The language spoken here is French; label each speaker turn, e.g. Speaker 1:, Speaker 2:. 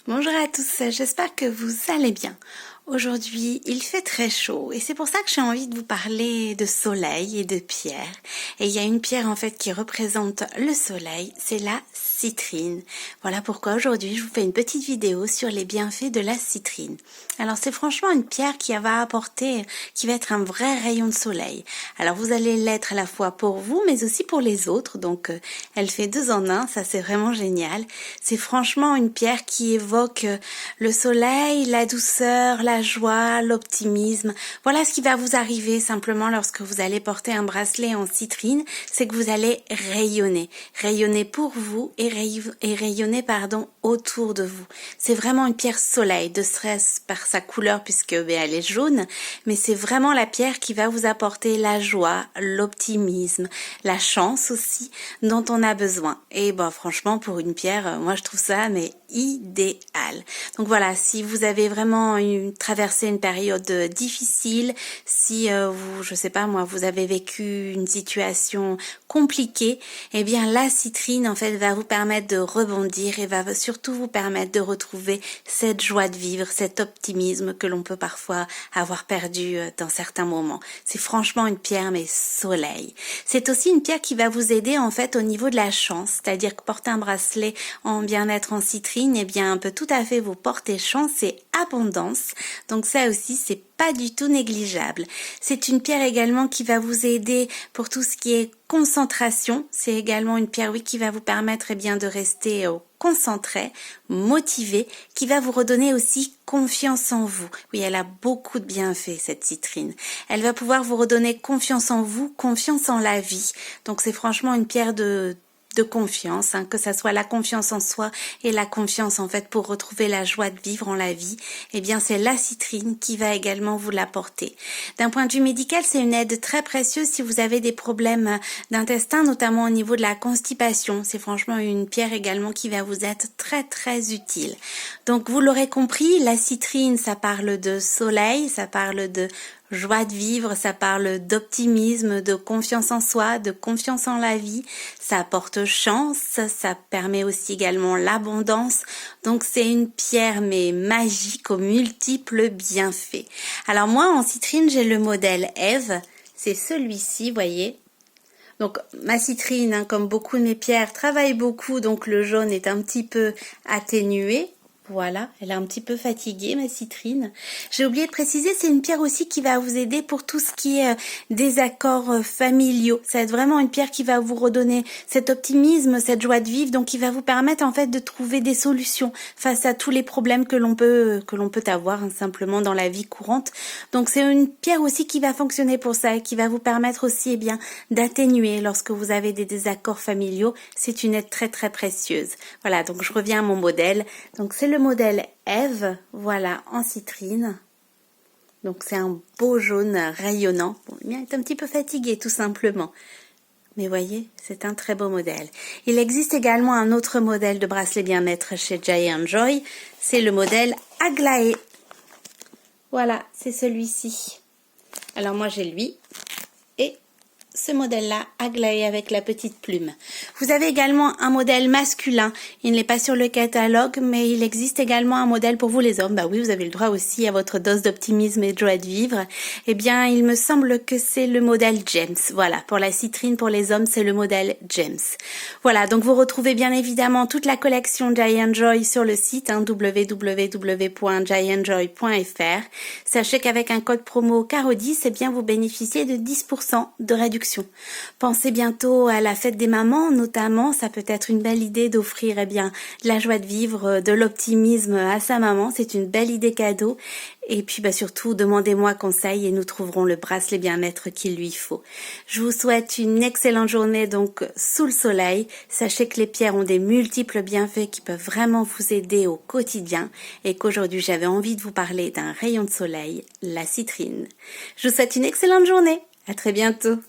Speaker 1: Bonjour à tous, j'espère que vous allez bien. Aujourd'hui, il fait très chaud et c'est pour ça que j'ai envie de vous parler de soleil et de pierre. Et il y a une pierre en fait qui représente le soleil, c'est la citrine. Voilà pourquoi aujourd'hui je vous fais une petite vidéo sur les bienfaits de la citrine. Alors c'est franchement une pierre qui va apporter, qui va être un vrai rayon de soleil. Alors vous allez l'être à la fois pour vous mais aussi pour les autres, donc elle fait deux en un, ça c'est vraiment génial. C'est franchement une pierre qui évoque le soleil, la douceur, la joie, l'optimisme. Voilà ce qui va vous arriver simplement lorsque vous allez porter un bracelet en citrine, c'est que vous allez rayonner. Rayonner pour vous et rayonner autour de vous. C'est vraiment une pierre soleil, de stress par sa couleur puisque elle est jaune, mais c'est vraiment la pierre qui va vous apporter la joie, l'optimisme, la chance aussi dont on a besoin. Et franchement pour une pierre, moi je trouve ça mais idéal. Donc voilà, si vous avez vraiment traversé une période difficile, si je sais pas moi, vous avez vécu une situation compliquée, eh bien la citrine en fait va vous permettre de rebondir et va surtout vous permettre de retrouver cette joie de vivre, cet optimisme que l'on peut parfois avoir perdu dans certains moments. C'est franchement une pierre mais soleil. C'est aussi une pierre qui va vous aider en fait au niveau de la chance, c'est-à-dire que porter un bracelet en bien-être en citrine, eh bien peut tout à fait vous porter chance et abondance. Donc ça aussi c'est pas du tout négligeable. C'est une pierre également qui va vous aider pour tout ce qui est concentration. C'est également une pierre qui va vous permettre de rester concentré, motivé, qui va vous redonner aussi confiance en vous. Oui, elle a beaucoup de bienfaits cette citrine. Elle va pouvoir vous redonner confiance en vous, confiance en la vie. Donc c'est franchement une pierre de confiance, que ça soit la confiance en soi et la confiance en fait pour retrouver la joie de vivre en la vie, eh bien c'est la citrine qui va également vous l'apporter. D'un point de vue médical, c'est une aide très précieuse si vous avez des problèmes d'intestin, notamment au niveau de la constipation. C'est franchement une pierre également qui va vous être très très utile. Donc vous l'aurez compris, la citrine, ça parle de soleil, ça parle de joie de vivre, ça parle d'optimisme, de confiance en soi, de confiance en la vie, ça apporte chance, ça permet aussi également l'abondance, donc c'est une pierre mais magique aux multiples bienfaits. Alors moi en citrine j'ai le modèle Eve, c'est celui-ci, voyez. Donc ma citrine, comme beaucoup de mes pierres, travaille beaucoup, donc le jaune est un petit peu atténué. Voilà, elle est un petit peu fatiguée, ma citrine. J'ai oublié de préciser, c'est une pierre aussi qui va vous aider pour tout ce qui est désaccords familiaux. Ça va être vraiment une pierre qui va vous redonner cet optimisme, cette joie de vivre, donc qui va vous permettre en fait de trouver des solutions face à tous les problèmes que l'on peut avoir simplement dans la vie courante. Donc c'est une pierre aussi qui va fonctionner pour ça et qui va vous permettre aussi d'atténuer lorsque vous avez des désaccords familiaux. C'est une aide très très précieuse. Voilà, donc je reviens à mon modèle. Donc c'est le modèle Eve, voilà, en citrine. Donc c'est un beau jaune rayonnant. Bon, il est un petit peu fatigué tout simplement. Mais voyez, c'est un très beau modèle. Il existe également un autre modèle de bracelet bien-être chez Giant Joy. C'est le modèle Aglaé. Voilà, c'est celui-ci. Alors moi j'ai lui et ce modèle-là, Aglaé avec la petite plume. Vous avez également un modèle masculin. Il n'est pas sur le catalogue, mais il existe également un modèle pour vous les hommes. Bah oui, vous avez le droit aussi à votre dose d'optimisme et de joie de vivre. Eh bien, il me semble que c'est le modèle James. Voilà, pour la citrine, pour les hommes, c'est le modèle James. Voilà, donc vous retrouvez bien évidemment toute la collection Giant Joy sur le site www.giantjoy.fr. Sachez qu'avec un code promo CARO10, eh bien, vous bénéficiez de 10% de réduction. Pensez bientôt à la fête des mamans, notamment, ça peut être une belle idée d'offrir de la joie de vivre, de l'optimisme à sa maman, c'est une belle idée cadeau. Et puis surtout, demandez-moi conseil et nous trouverons le bracelet bien-être qu'il lui faut. Je vous souhaite une excellente journée donc sous le soleil. Sachez que les pierres ont des multiples bienfaits qui peuvent vraiment vous aider au quotidien et qu'aujourd'hui j'avais envie de vous parler d'un rayon de soleil, la citrine. Je vous souhaite une excellente journée. À très bientôt.